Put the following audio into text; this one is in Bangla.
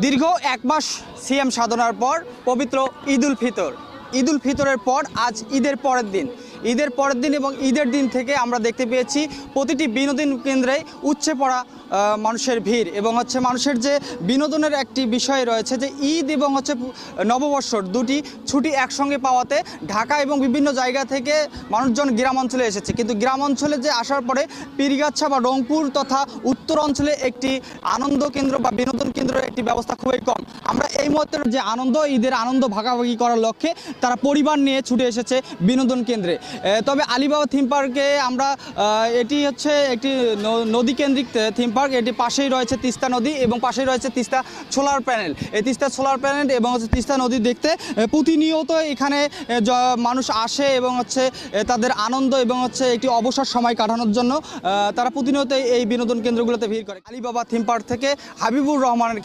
দীর্ঘ এক মাস সিএম সাধনার পর পবিত্র ঈদুল ফিতর। ঈদুল ফিতরের পর আজ ঈদের পরের দিন। ঈদের পরের দিন এবং ঈদের দিন থেকে আমরা দেখতে পেয়েছি প্রতিটি বিনোদন কেন্দ্রে উপচে পড়া মানুষের ভিড় এবং মানুষের যে বিনোদনের একটি বিষয় রয়েছে যে ঈদ এবং নববর্ষর দুটি ছুটি একসঙ্গে পাওয়াতে ঢাকা এবং বিভিন্ন জায়গা থেকে মানুষজন গ্রাম অঞ্চলে এসেছে, কিন্তু গ্রাম অঞ্চলে যে আসার পরে পীরগাছা বা রংপুর তথা উত্তর অঞ্চলে একটি আনন্দ কেন্দ্র বা বিনোদন কেন্দ্রের একটি ব্যবস্থা খুবই কম। আমরা এই মুহূর্তে যে ঈদের আনন্দ ভাগাভাগি করার লক্ষ্যে তারা পরিবার নিয়ে ছুটে এসেছে বিনোদন কেন্দ্রে। তবে আলিবাবা থিম পার্কে আমরা এটি হচ্ছে একটি নদী কেন্দ্রিক থিম পার্ক। এটি পাশেই রয়েছে তিস্তা নদী এবং পাশেই রয়েছে তিস্তা সোলার প্যানেল। এই তিস্তা সোলার প্যানেল এবং তিস্তা নদী দেখতে প্রতিনিয়ত এখানে মানুষ আসে এবং তাদের আনন্দ এবং একটি অবসর সময় কাটানোর জন্য তারা প্রতিনিয়ত এই বিনোদন কেন্দ্রগুলোতে ভিড় করে। আলিবাবা থিম পার্ক থেকে হাবিবুর রহমানের